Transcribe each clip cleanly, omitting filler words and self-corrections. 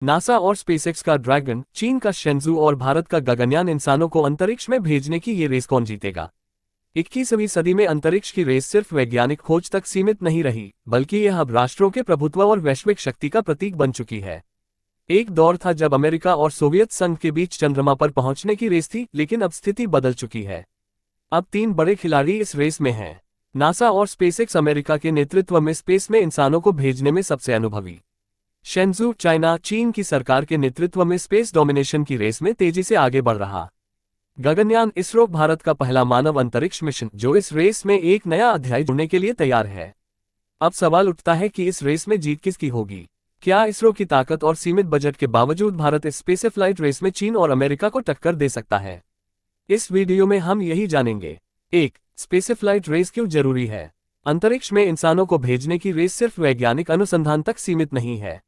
NASA और SpaceX का dragon, चीन का शेंजू और भारत का गगनयान इंसानों को अंतरिक्ष में भेजने की ये रेस कौन जीतेगा। 21वीं सदी में अंतरिक्ष की रेस सिर्फ वैज्ञानिक खोज तक सीमित नहीं रही, बल्कि यह अब राष्ट्रों के प्रभुत्व और वैश्विक शक्ति का प्रतीक बन चुकी है। एक दौर था जब अमेरिका और सोवियत संघ के बीच चंद्रमा पर पहुंचने की रेस थी, लेकिन अब स्थिति बदल चुकी है। अब 3 बड़े खिलाड़ी इस रेस में हैं। नासा और स्पेसएक्स अमेरिका के नेतृत्व में स्पेस में इंसानों को भेजने में सबसे अनुभवी। शेंजू चाइना, चीन की सरकार के नेतृत्व में स्पेस डोमिनेशन की रेस में तेजी से आगे बढ़ रहा। गगनयान इसरो भारत का पहला मानव अंतरिक्ष मिशन, जो इस रेस में एक नया अध्याय जुड़ने के लिए तैयार है। अब सवाल उठता है कि इस रेस में जीत किसकी होगी। क्या इसरो की ताकत और सीमित बजट के बावजूद भारत इस स्पेसफ्लाइट रेस में चीन और अमेरिका को टक्कर दे सकता है? इस वीडियो में हम यही जानेंगे। 1. स्पेसफ्लाइट रेस क्यों जरूरी है। अंतरिक्ष में इंसानों को भेजने की रेस सिर्फ वैज्ञानिक अनुसंधान तक सीमित नहीं है।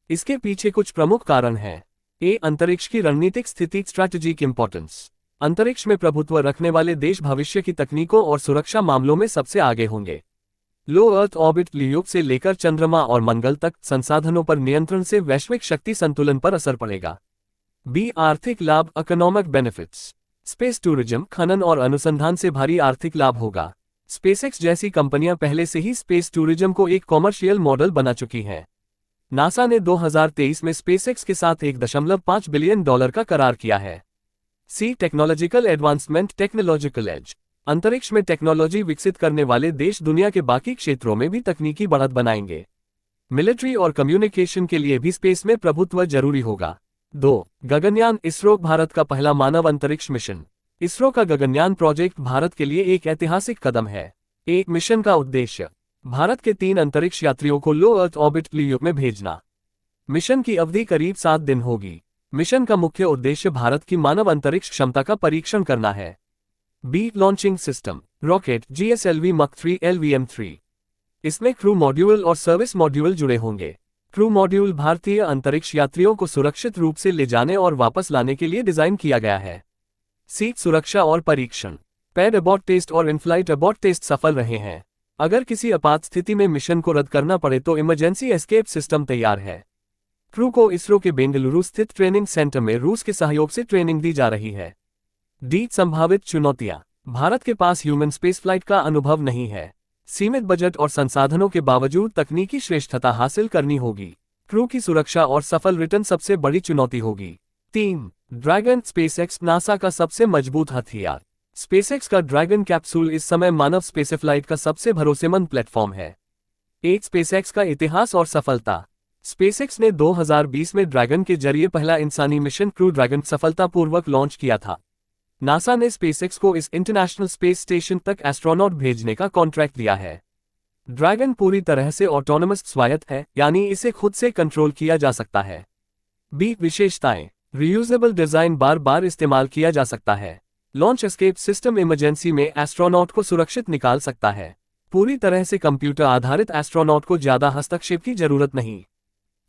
इसके पीछे कुछ प्रमुख कारण हैं। अंतरिक्ष की रणनीतिक स्थिति, स्ट्रैटेजिक इंपॉर्टेंस। अंतरिक्ष में प्रभुत्व रखने वाले देश भविष्य की तकनीकों और सुरक्षा मामलों में सबसे आगे होंगे। लो अर्थ ऑर्बिट लियो से लेकर चंद्रमा और मंगल तक संसाधनों पर नियंत्रण से वैश्विक शक्ति संतुलन पर असर पड़ेगा। आर्थिक लाभ, इकोनॉमिक बेनिफिट्स। स्पेस टूरिज्म, खनन और अनुसंधान से भारी आर्थिक लाभ होगा। स्पेसएक्स जैसी कंपनियां पहले से ही स्पेस टूरिज्म को एक कॉमर्शियल मॉडल बना चुकी हैं। नासा ने 2023 में स्पेसएक्स के साथ $1.5 बिलियन का करार किया है। Technological advancement, technological edge. अंतरिक्ष में टेक्नोलॉजी विकसित करने वाले देश दुनिया के बाकी क्षेत्रों में भी तकनीकी बढ़त बनाएंगे। मिलिट्री और कम्युनिकेशन के लिए भी स्पेस में प्रभुत्व जरूरी होगा। 2. गगनयान इसरो भारत का पहला मानव अंतरिक्ष मिशन। इसरो का गगनयान प्रोजेक्ट भारत के लिए एक ऐतिहासिक कदम है। एक मिशन का उद्देश्य भारत के 3 अंतरिक्ष यात्रियों को लो अर्थ ऑर्बिट लियो में भेजना। मिशन की अवधि करीब 7 दिन होगी। मिशन का मुख्य उद्देश्य भारत की मानव अंतरिक्ष क्षमता का परीक्षण करना है। Launching system, rocket GSLV Mach 3 LVM-3। इसमें क्रू मॉड्यूल और सर्विस मॉड्यूल जुड़े होंगे। क्रू मॉड्यूल भारतीय अंतरिक्ष यात्रियों को सुरक्षित रूप से ले जाने और वापस लाने के लिए डिजाइन किया गया है। सुरक्षा और परीक्षण। पैड अबॉर्ट टेस्ट और इनफ्लाइट अबॉर्ट टेस्ट सफल रहे हैं। अगर किसी आपात स्थिति में मिशन को रद्द करना पड़े तो इमरजेंसी एस्केप सिस्टम तैयार है। क्रू को इसरो के बेंगलुरु स्थित ट्रेनिंग सेंटर में रूस के सहयोग से ट्रेनिंग दी जा रही है। संभावित चुनौतियां। भारत के पास ह्यूमन स्पेसफ्लाइट का अनुभव नहीं है। सीमित बजट और संसाधनों के बावजूद तकनीकी श्रेष्ठता हासिल करनी होगी। क्रू की सुरक्षा और सफल रिटर्न सबसे बड़ी चुनौती होगी। 3. ड्रैगन, स्पेसएक्स नासा का सबसे मजबूत हथियार। स्पेसएक्स का ड्रैगन कैप्सूल इस समय मानव स्पेसफ्लाइट का सबसे भरोसेमंद प्लेटफॉर्म है। स्पेसएक्स का इतिहास और सफलता। स्पेसएक्स ने 2020 में ड्रैगन के जरिए पहला इंसानी मिशन क्रू ड्रैगन सफलतापूर्वक लॉन्च किया था। नासा ने स्पेसएक्स को इस इंटरनेशनल स्पेस स्टेशन तक एस्ट्रोनॉट भेजने का कॉन्ट्रैक्ट दिया है। ड्रैगन पूरी तरह से ऑटोनोमस स्वायत्त है, यानी इसे खुद से कंट्रोल किया जा सकता है। विशेषताएं। रीयूजेबल डिजाइन, बार बार इस्तेमाल किया जा सकता है। लॉन्च एस्केप सिस्टम, इमरजेंसी में एस्ट्रोनॉट को सुरक्षित निकाल सकता है। पूरी तरह से कंप्यूटर आधारित एस्ट्रोनॉट को ज्यादा हस्तक्षेप की जरूरत नहीं।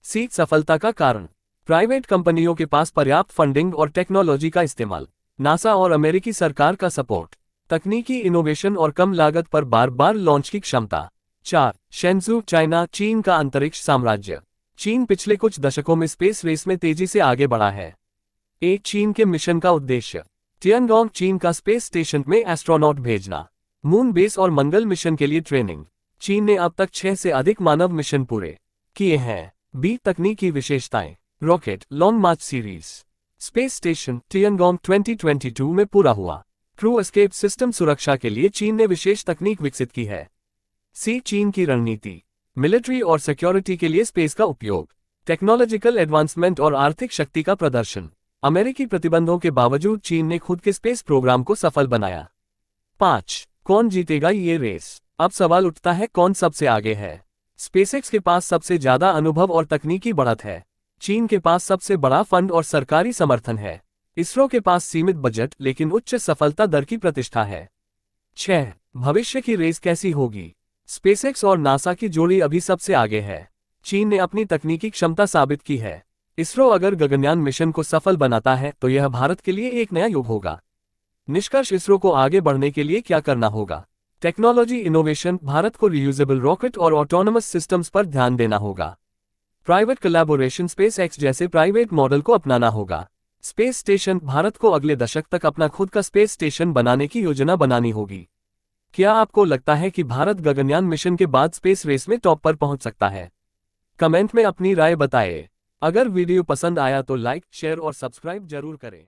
सफलता का कारण। प्राइवेट कंपनियों के पास पर्याप्त फंडिंग और टेक्नोलॉजी का इस्तेमाल। नासा और अमेरिकी सरकार का सपोर्ट। तकनीकी इनोवेशन और कम लागत पर बार बार लॉन्च की क्षमता। 4. शेंजू चाइना, चीन का अंतरिक्ष साम्राज्य। चीन पिछले कुछ दशकों में स्पेस रेस में तेजी से आगे बढ़ा है। चीन के मिशन का उद्देश्य तियानगोंग, चीन का स्पेस स्टेशन में एस्ट्रोनॉट भेजना। मून बेस और मंगल मिशन के लिए ट्रेनिंग। चीन ने अब तक 6 से अधिक मानव मिशन पूरे किए हैं। तकनीकी विशेषताएं। रॉकेट, लॉन्ग मार्च सीरीज। स्पेस स्टेशन, तियानगोंग 2022 में पूरा हुआ। क्रू एस्केप सिस्टम, सुरक्षा के लिए चीन ने विशेष तकनीक विकसित की है। चीन की रणनीति। मिलिट्री और सिक्योरिटी के लिए स्पेस का उपयोग। टेक्नोलॉजिकल एडवांसमेंट और आर्थिक शक्ति का प्रदर्शन। अमेरिकी प्रतिबंधों के बावजूद चीन ने खुद के स्पेस प्रोग्राम को सफल बनाया। 5. कौन जीतेगा ये रेस। अब सवाल उठता है, कौन सबसे आगे है। स्पेसएक्स के पास सबसे ज्यादा अनुभव और तकनीकी बढ़त है। चीन के पास सबसे बड़ा फंड और सरकारी समर्थन है। इसरो के पास सीमित बजट लेकिन उच्च सफलता दर की प्रतिष्ठा है। 6. भविष्य की रेस कैसी होगी। स्पेसएक्स और नासा की जोड़ी अभी सबसे आगे है। चीन ने अपनी तकनीकी क्षमता साबित की है। इसरो अगर गगनयान मिशन को सफल बनाता है तो यह भारत के लिए एक नया युग होगा। निष्कर्ष, इसरो को आगे बढ़ने के लिए क्या करना होगा। टेक्नोलॉजी इनोवेशन, भारत को रीयूजेबल रॉकेट और ऑटोनोमस सिस्टम्स पर ध्यान देना होगा। प्राइवेट कोलैबोरेशन स्पेस एक्स जैसे प्राइवेट मॉडल को अपनाना होगा। स्पेस स्टेशन भारत को अगले दशक तक अपना खुद का स्पेस स्टेशन बनाने की योजना बनानी होगी। क्या आपको लगता है कि भारत गगनयान मिशन के बाद स्पेस रेस में टॉप पर पहुंच सकता है? कमेंट में अपनी राय बताएं। अगर वीडियो पसंद आया तो लाइक, शेयर और सब्सक्राइब जरूर करें।